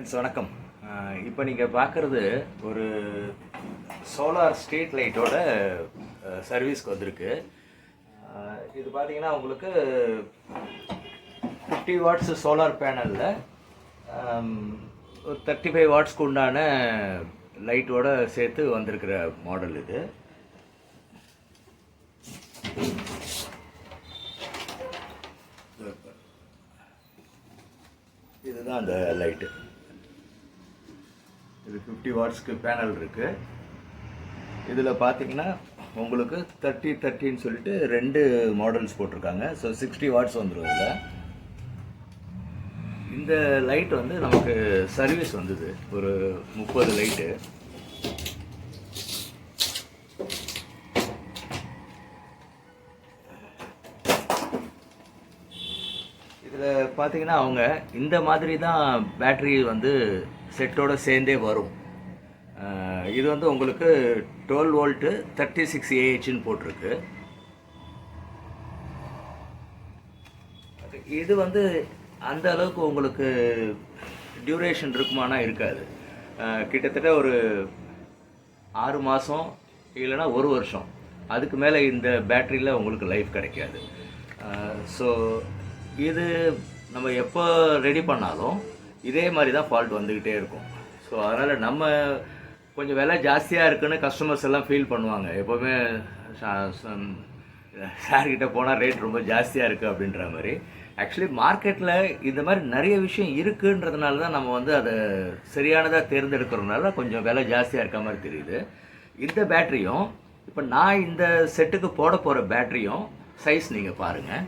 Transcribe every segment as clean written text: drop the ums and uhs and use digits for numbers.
Friends வணக்கம். இப்போ நீங்கள் பார்க்குறது ஒரு சோலார் ஸ்ட்ரீட் லைட்டோட சர்வீஸ்க்கு வந்திருக்கு. இது பார்த்தீங்கன்னா உங்களுக்கு 50 வாட்ஸ் சோலார் பேனலில் ஒரு 35 வாட்ஸ்க்கு உண்டான லைட்டோட சேர்த்து வந்திருக்கிற மாடல் இது. இதுதான் அந்த லைட்டு. இது 50 வாட்ஸ்க்கு பேனல் இருக்குது. இதில் பார்த்தீங்கன்னா உங்களுக்கு 30-30ன்னு சொல்லிட்டு 2 மாடல்ஸ் போட்டிருக்காங்க. ஸோ 60 வாட்ஸ் வந்துடும். இதில் இந்த லைட் வந்து நமக்கு சர்வீஸ் வந்தது ஒரு 30 லைட்டு. இதில் பார்த்தீங்கன்னா அவங்க இந்த மாதிரி தான் பேட்ரி வந்து செட்டோடு சேர்ந்தே வரும். இது வந்து உங்களுக்கு 12 வோல்ட்டு 36 AHன்னு போட்டிருக்கு. இது வந்து அந்த அளவுக்கு உங்களுக்கு டியூரேஷன் இருக்குமானா இருக்காது. கிட்டத்தட்ட ஒரு 6 மாதம் இல்லைன்னா 1 வருஷம், அதுக்கு மேலே இந்த பேட்டரியில் உங்களுக்கு லைஃப் கிடைக்காது. ஸோ இது நம்ம எப்போ ரெடி பண்ணாலும் இதே மாதிரி தான் ஃபால்ட் வந்துக்கிட்டே இருக்கும். ஸோ அதனால் நம்ம கொஞ்சம் விலை ஜாஸ்தியாக இருக்குன்னு கஸ்டமர்ஸ் எல்லாம் ஃபீல் பண்ணுவாங்க. எப்போவுமே சார்கிட்ட போனால் ரேட் ரொம்ப ஜாஸ்தியாக இருக்குது அப்படின்ற மாதிரி. ஆக்சுவலி மார்க்கெட்டில் இந்த மாதிரி நிறைய விஷயம் இருக்குன்றதுனால தான் நம்ம வந்து அதை சரியானதாக தேர்ந்தெடுக்கிறதுனால கொஞ்சம் விலை ஜாஸ்தியாக இருக்க மாதிரி தெரியுது. இந்த பேட்டரியும் இப்போ நான் இந்த செட்டுக்கு போட போகிற பேட்டரியும் சைஸ் நீங்கள் பாருங்கள்.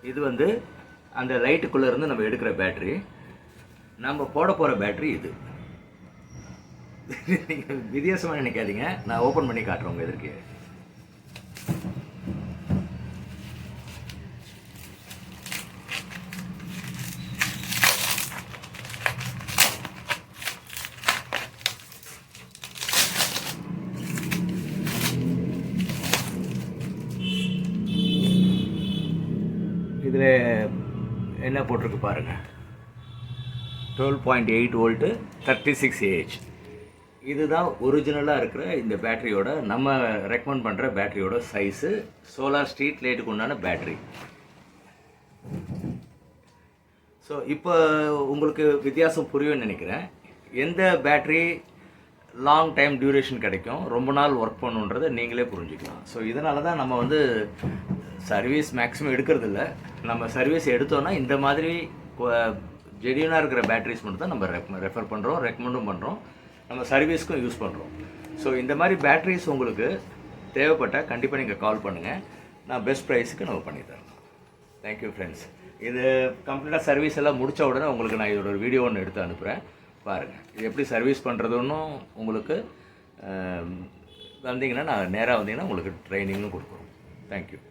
இது வந்து அந்த லைட்டுக்குள்ளே இருந்து நம்ம எடுக்கிற பேட்ரி. நம்ம போட போகிற பேட்ரி இது. நீங்கள் வித்தியாசமாக நினைக்காதீங்க, நான் ஓப்பன் பண்ணி காட்டுறேன் உங்கள் எதிர்க்கு. இதில் என்ன போட்டிருக்கு பாருங்கள், 12.8 வோல்ட்டு 36 AH. இதுதான் ஒரிஜினலாக இருக்கிற இந்த பேட்டரியோட நம்ம ரெக்கமெண்ட் பண்ணுற பேட்டரியோட சைஸு, சோலார் ஸ்ட்ரீட் லைட்டுக்கு உண்டான பேட்டரி. ஸோ இப்போ உங்களுக்கு வித்தியாசம் புரியும்னு நினைக்கிறேன். எந்த பேட்டரி லாங் டைம் டியூரேஷன் கிடைக்கும், ரொம்ப நாள் ஒர்க் பண்ணுன்றதை நீங்களே புரிஞ்சுக்கலாம். ஸோ இதனால தான் நம்ம வந்து சர்வீஸ் மேக்ஸிமம் எடுக்கிறது இல்லை. நம்ம சர்வீஸ் எடுத்தோன்னா இந்த மாதிரி ஜென்யூனாக இருக்கிற பேட்டரிஸ் மட்டும் தான் நம்ம ரெஃபர் பண்ணுறோம், ரெக்கமெண்டும் பண்ணுறோம், நம்ம சர்வீஸ்க்கும் யூஸ் பண்ணுறோம். ஸோ இந்த மாதிரி பேட்டரிஸ் உங்களுக்கு தேவைப்பட்டால் கண்டிப்பாக நீங்கள் கால் பண்ணுங்கள். நான் பெஸ்ட் ப்ரைஸுக்கு நம்ம பண்ணித்தரேன். Thank you friends. இது கம்ப்ளீட்டாக சர்வீஸ் எல்லாம் முடித்த உடனே உங்களுக்கு நான் இதோட வீடியோ ஒன்று எடுத்து அனுப்புகிறேன், பாருங்கள். இது எப்படி சர்வீஸ் பண்ணுறதுன்னு உங்களுக்கு வந்தீங்கன்னா, நான் நேராக வந்தீங்கன்னா உங்களுக்கு ட்ரைனிங்கும் கொடுக்குறோம். தேங்க்யூ.